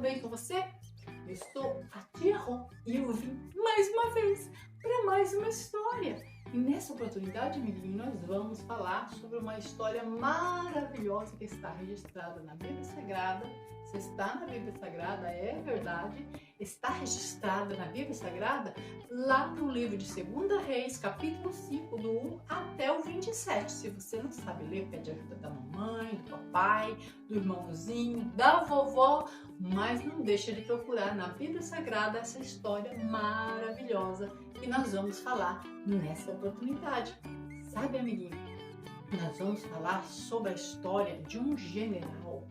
bem com você? Eu sou a Tia Rô e eu vim mais uma vez para mais uma história. E nessa oportunidade, amiguinho, nós vamos falar sobre uma história maravilhosa que está registrada na Bíblia Sagrada. Se está na Bíblia Sagrada, é verdade, está registrada na Bíblia Sagrada lá no livro de 2 Reis, capítulo 5, do 1 até o 27. Se você não sabe ler, pede ajuda da mamãe, do papai, do irmãozinho, da vovó, mas não deixa de procurar na Bíblia Sagrada essa história maravilhosa que nós vamos falar nessa oportunidade. Sabe, amiguinho, nós vamos falar sobre a história de um general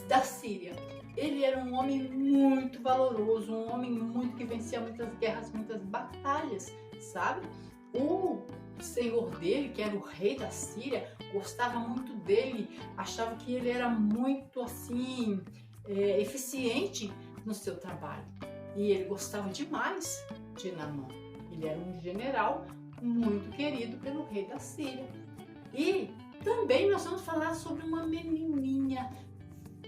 da Síria. Ele era um homem muito valoroso, um homem muito que vencia muitas guerras, muitas batalhas, sabe? O senhor dele, que era o rei da Síria, gostava muito dele, achava que ele era muito assim eficiente no seu trabalho. E ele gostava demais de Naamã. Ele era um general muito querido pelo rei da Síria. E também nós vamos falar sobre uma menininha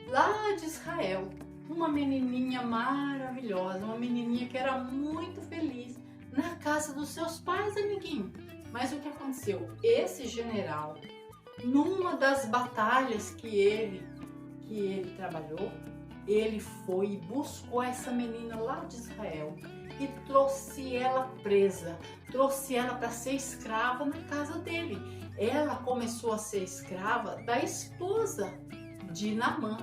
lá de Israel. Uma menininha maravilhosa, uma menininha que era muito feliz na casa dos seus pais, amiguinho. Mas o que aconteceu? Esse general, numa das batalhas que ele trabalhou, ele foi e buscou essa menina lá de Israel e trouxe ela presa, trouxe ela para ser escrava na casa dele. Ela começou a ser escrava da esposa de Naamã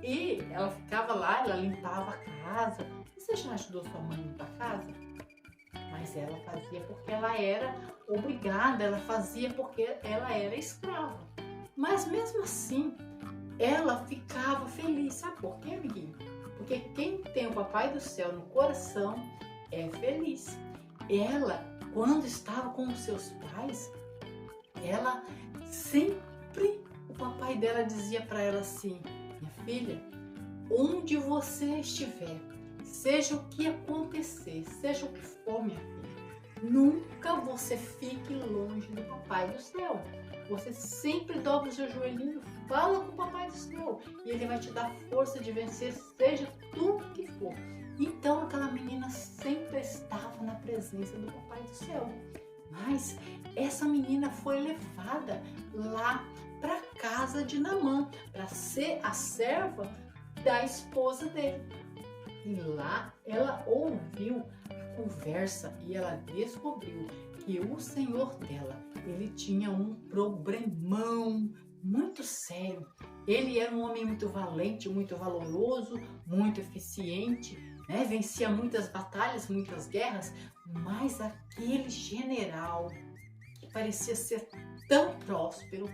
e ela ficava lá, ela limpava a casa. Você já ajudou sua mãe a limpar a casa? Mas ela fazia porque ela era obrigada, ela fazia porque ela era escrava. Mas mesmo assim, ela ficava feliz. Sabe por quê, amiguinho? Porque quem tem o Papai do Céu no coração é feliz. Ela, quando estava com os seus pais, ela sempre, o papai dela dizia para ela assim: minha filha, onde você estiver, seja o que acontecer, seja o que for, minha filha, nunca você fique longe do Papai do Céu. Você sempre dobra o seu joelhinho, fala com o Papai do Céu e ele vai te dar força de vencer, seja tudo que for. Então aquela menina sempre estava na presença do Papai do Céu. Mas essa menina foi levada lá para casa de Naamã para ser a serva da esposa dele. E lá ela ouviu a conversa e ela descobriu que o senhor dela, ele tinha um problemão muito sério. Ele era um homem muito valente, muito valoroso, muito eficiente, né? Vencia muitas batalhas, muitas guerras, mas aquele general que parecia ser tão próspero,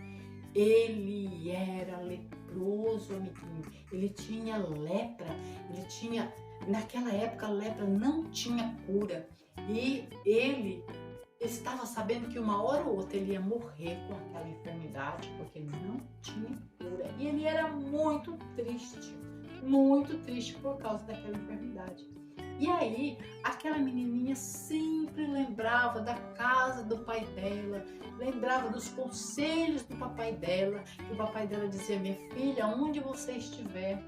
ele era leproso, amiguinho. Ele tinha lepra, naquela época a lepra não tinha cura e ele estava sabendo que uma hora ou outra ele ia morrer com aquela enfermidade porque não tinha cura. E ele era muito triste por causa daquela enfermidade. E aí, aquela menininha sempre lembrava da casa do pai dela, lembrava dos conselhos do papai dela, que o papai dela dizia: minha filha, onde você estiver,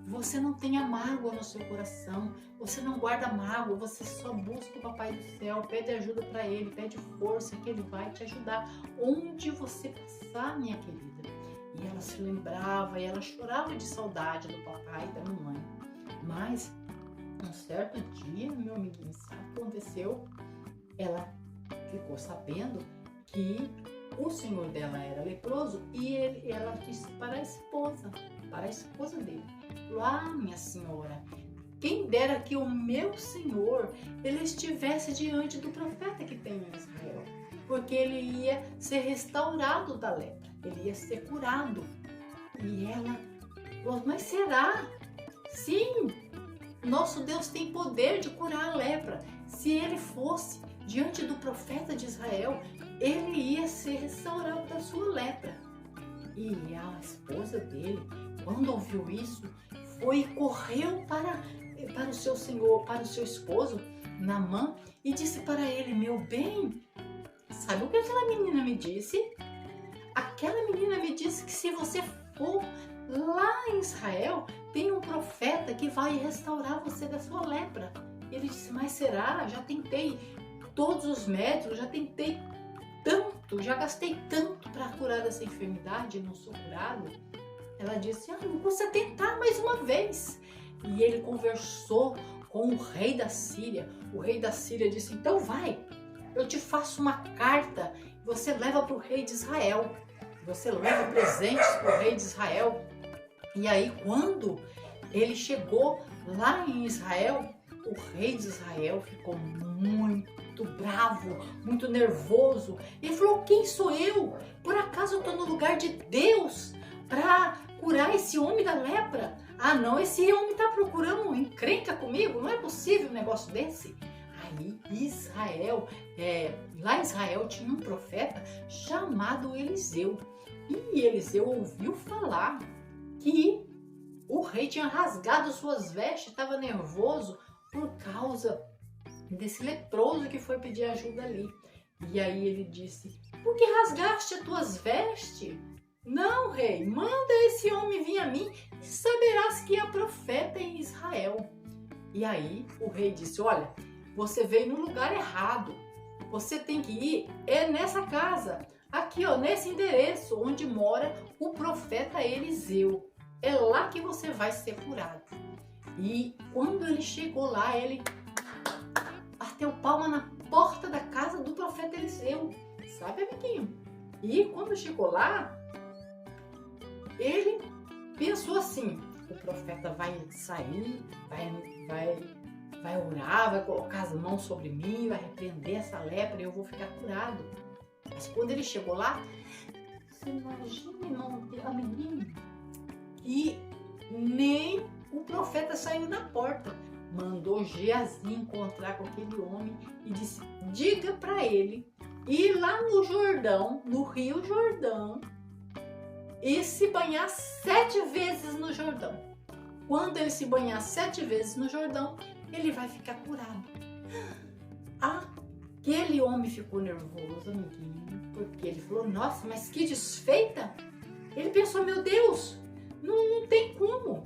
você não tenha mágoa no seu coração, você não guarda mágoa, você só busca o Papai do Céu, pede ajuda para ele, pede força que ele vai te ajudar onde você passar, minha querida. E ela se lembrava e ela chorava de saudade do papai e da mamãe. Mas um certo dia, meu amiguinho, sabe o que aconteceu? Ela ficou sabendo que o senhor dela era leproso e ela disse para a esposa dele: minha senhora, quem dera que o meu senhor ele estivesse diante do profeta que tem em Israel, porque ele ia ser restaurado da lepra, ele ia ser curado. E ela falou: mas será? Sim, nosso Deus tem poder de curar a lepra. Se ele fosse diante do profeta de Israel, ele ia ser restaurado da sua lepra. E a esposa dele, quando ouviu isso, foi e correu para o seu senhor, para o seu esposo, Naamã, e disse para ele: meu bem, sabe o que aquela menina me disse? Aquela menina me disse que se você for lá em Israel tem um profeta que vai restaurar você da sua lepra. Ele disse, mas será? Já tentei todos os médicos, já tentei tanto, já gastei tanto para curar dessa enfermidade e não sou curado. Ela disse, não custa tentar mais uma vez. E ele conversou com o rei da Síria. O rei da Síria disse, então vai, eu te faço uma carta, você leva para o rei de Israel. Você leva presentes para o rei de Israel. E aí quando ele chegou lá em Israel, o rei de Israel ficou muito bravo, muito nervoso. Ele falou, quem sou eu? Por acaso eu estou no lugar de Deus para curar esse homem da lepra? Ah não, esse homem está procurando encrenca comigo? Não é possível um negócio desse. Aí Israel, lá em Israel tinha um profeta chamado Eliseu. E Eliseu ouviu falar que o rei tinha rasgado suas vestes, estava nervoso por causa desse leproso que foi pedir ajuda ali. E aí ele disse, por que rasgaste as tuas vestes? Não, rei, manda esse homem vir a mim e saberás que é profeta em Israel. E aí o rei disse, olha, você veio no lugar errado. Você tem que ir nessa casa, aqui ó, nesse endereço onde mora o profeta Eliseu. É lá que você vai ser curado. E quando ele chegou lá, ele bateu palma na porta da casa do profeta Eliseu. Sabe, amiguinho? E quando chegou lá, ele pensou assim, o profeta vai sair, vai orar, vai colocar as mãos sobre mim, vai repreender essa lepra e eu vou ficar curado. Mas quando ele chegou lá, você imagina, irmão, amiguinho, e nem o profeta saiu da porta. Mandou Geazi encontrar com aquele homem e disse, diga para ele ir lá no Jordão, no Rio Jordão, e se banhar 7 vezes no Jordão. Quando ele se banhar 7 vezes no Jordão, ele vai ficar curado. Aquele homem ficou nervoso, amiguinho, porque ele falou, nossa, mas que desfeita. Ele pensou, meu Deus, não tem como.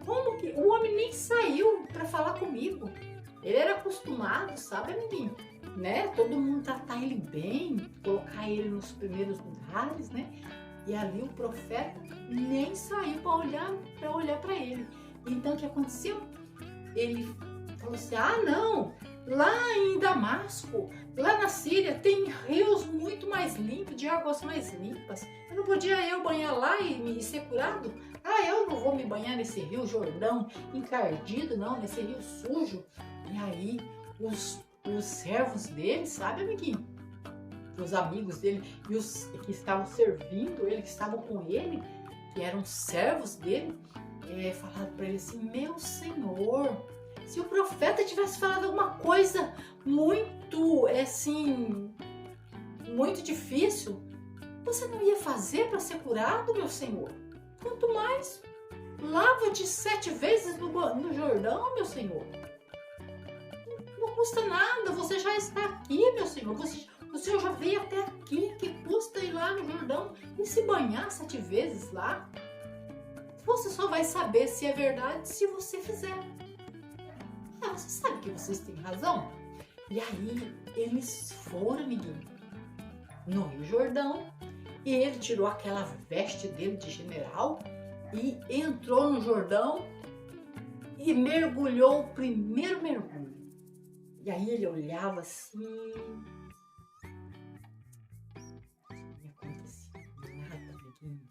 Como que o homem nem saiu para falar comigo? Ele era acostumado, sabe, amiguinho? Né? Todo mundo tratar ele bem, colocar ele nos primeiros lugares, né? E ali o profeta nem saiu para olhar para ele. Então o que aconteceu? Ele falou assim, não, lá em Damasco, lá na Síria tem rios muito mais limpos, de águas mais limpas. Eu não podia banhar lá e me ser curado? Eu não vou me banhar nesse rio Jordão encardido, não, nesse rio sujo. E aí os servos dele, sabe, amiguinho? Os amigos dele e os que estavam servindo ele, que estavam com ele, que eram servos dele, falaram para ele assim, meu senhor, se o profeta tivesse falado alguma coisa muito, assim, muito difícil, você não ia fazer para ser curado, meu senhor? Quanto mais, lava-te 7 vezes no Jordão, meu senhor. Não custa nada, você já está aqui, meu senhor. O senhor já veio até aqui, que custa ir lá no Jordão e se banhar 7 vezes lá? Você só vai saber se é verdade se você fizer. Você sabe que vocês têm razão? E aí eles foram, amiguinho, no Rio Jordão, e ele tirou aquela veste dele de general e entrou no Jordão e mergulhou o primeiro mergulho. E aí ele olhava assim, não acontecia nada, amiguinho.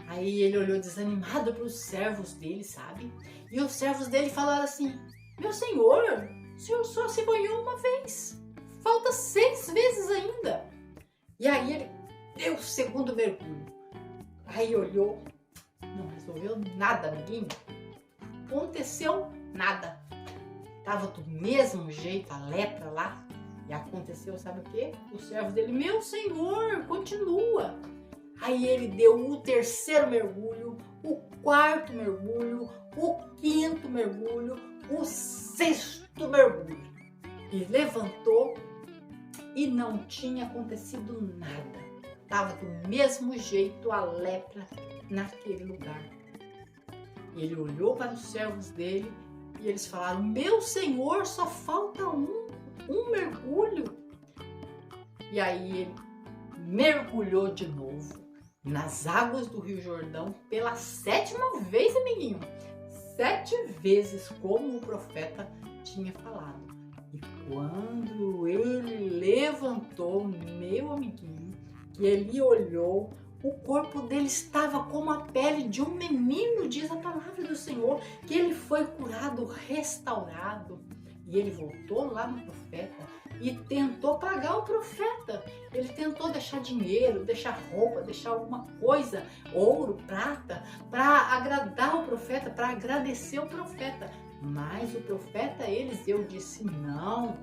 Aí ele olhou desanimado para os servos dele, sabe? E os servos dele falaram assim, meu senhor, o senhor só se banhou uma vez, falta 6 vezes ainda. E aí ele deu o segundo mergulho. Aí olhou, não resolveu nada, amiguinho. Aconteceu nada. Tava do mesmo jeito a lepra lá. E aconteceu, sabe o quê? Os servos dele, meu senhor, continua. Aí ele deu o 3º mergulho, o 4º mergulho, o 5º mergulho, o 6º mergulho. E levantou e não tinha acontecido nada. estava do mesmo jeito a lepra naquele lugar. Ele olhou para os servos dele e eles falaram: meu senhor, só falta um mergulho. E aí ele mergulhou de novo nas águas do Rio Jordão pela 7ª vez, amiguinho. 7 vezes, como o profeta tinha falado. E quando ele levantou, meu amiguinho, que ele olhou, o corpo dele estava como a pele de um menino, diz a palavra do Senhor, que ele foi curado, restaurado. E ele voltou lá no profeta e tentou pagar o profeta. Ele tentou deixar dinheiro, deixar roupa, deixar alguma coisa, ouro, prata, para agradar o profeta, para agradecer o profeta. Mas o profeta Eliseu disse: não,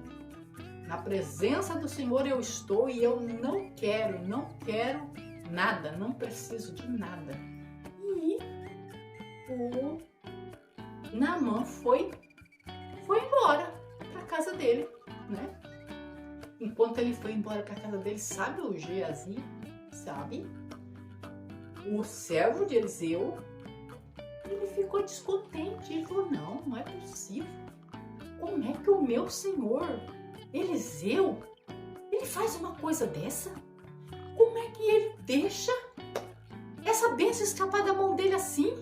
na presença do Senhor eu estou e eu não quero nada, não preciso de nada. E o Naamã foi embora para casa dele, né? Enquanto ele foi embora para casa dele, sabe o Geazi, sabe? O servo de Eliseu, ele ficou descontente. Ele falou: não é possível. Como é que o meu senhor Eliseu, ele faz uma coisa dessa? Como é que ele deixa essa bênção escapar da mão dele assim?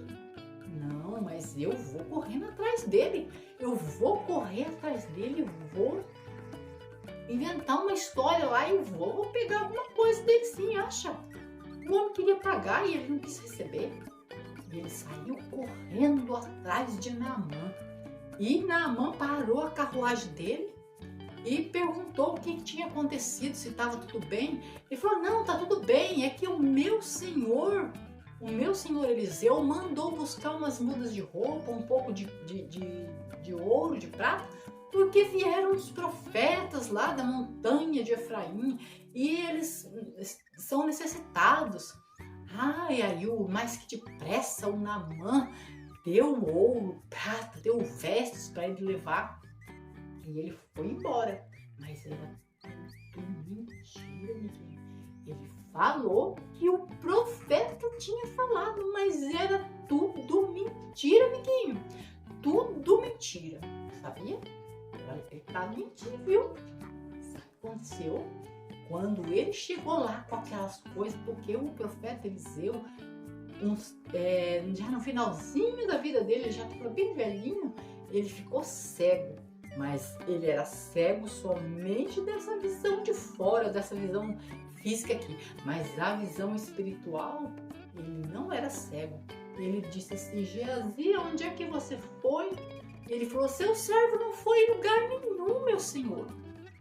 Não, mas eu vou correndo atrás dele. Eu vou correr atrás dele, vou inventar uma história lá e vou pegar alguma coisa dele sim, acha? O homem queria pagar e ele não quis receber. E ele saiu correndo atrás de Naamã. E Naamã parou a carruagem dele e perguntou o que tinha acontecido, se estava tudo bem. Ele falou: não, tá tudo bem, é que o meu senhor Eliseu mandou buscar umas mudas de roupa, um pouco de ouro, de prata, porque vieram os profetas lá da montanha de Efraim e eles são necessitados. E aí o mais que depressa o Naamã deu ouro, prata, deu vestes para ele levar. E ele foi embora. Mas era tudo mentira, amiguinho. Ele falou que o profeta tinha falado, mas era tudo mentira, amiguinho. Tudo mentira. Sabia? Ele tá mentindo, viu? Isso aconteceu quando ele chegou lá com aquelas coisas, porque o profeta Eliseu, já no finalzinho da vida dele, ele já estava bem velhinho, ele ficou cego. Mas ele era cego somente dessa visão de fora, dessa visão física aqui. Mas a visão espiritual, ele não era cego. Ele disse assim: Geazi, onde é que você foi? Ele falou: seu servo não foi em lugar nenhum, meu senhor.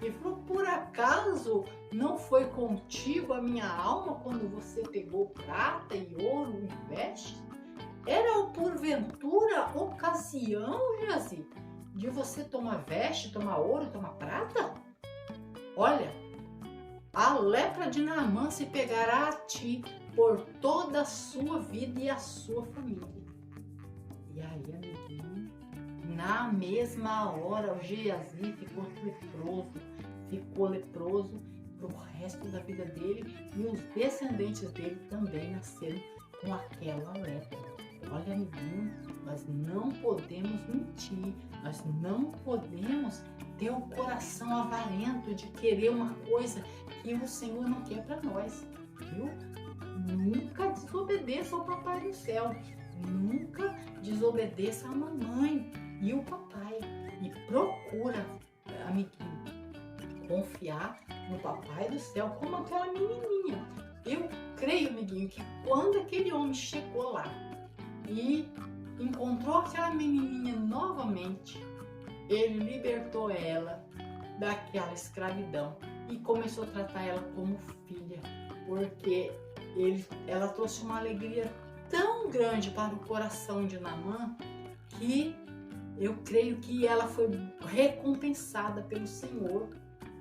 Ele falou: por acaso não foi contigo a minha alma quando você pegou prata e ouro e vestes? Era porventura ocasião, Geazi, de você tomar veste, tomar ouro, tomar prata? Olha, a lepra de Naamã se pegará a ti por toda a sua vida e a sua família. E aí, amiguinho, na mesma hora o Geazi ficou leproso pro resto da vida dele, e os descendentes dele também nasceram com aquela lepra. Olha, amiguinho, nós não podemos mentir, nós não podemos ter o coração avarento de querer uma coisa que o Senhor não quer para nós, viu? Nunca desobedeça ao Papai do Céu, nunca desobedeça a mamãe e o papai, e procura, amiguinho, confiar no Papai do Céu como aquela menininha. Eu creio, amiguinho, que quando aquele homem chegou lá e encontrou aquela menininha novamente, ele libertou ela daquela escravidão e começou a tratar ela como filha, porque ela trouxe uma alegria tão grande para o coração de Naamã que eu creio que ela foi recompensada pelo Senhor,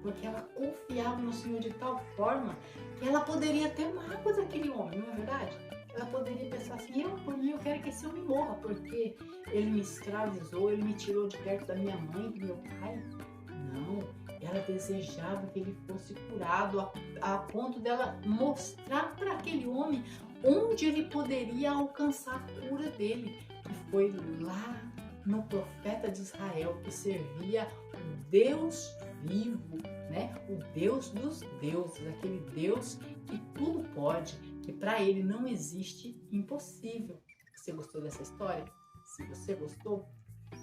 porque ela confiava no Senhor de tal forma que ela poderia ter mágoa daquele homem, não é verdade? Ela poderia pensar assim: por mim eu quero que esse homem morra, porque ele me escravizou, ele me tirou de perto da minha mãe, do meu pai. Não, ela desejava que ele fosse curado a ponto dela mostrar para aquele homem onde ele poderia alcançar a cura dele. E foi lá no profeta de Israel, que servia o Deus vivo, né? O Deus dos deuses, aquele Deus que tudo pode, que para ele não existe impossível. Você gostou dessa história? Se você gostou,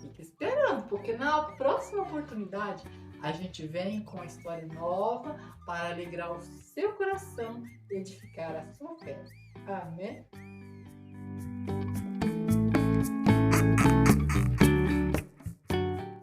fique esperando, porque na próxima oportunidade a gente vem com uma história nova para alegrar o seu coração e edificar a sua fé. Amém?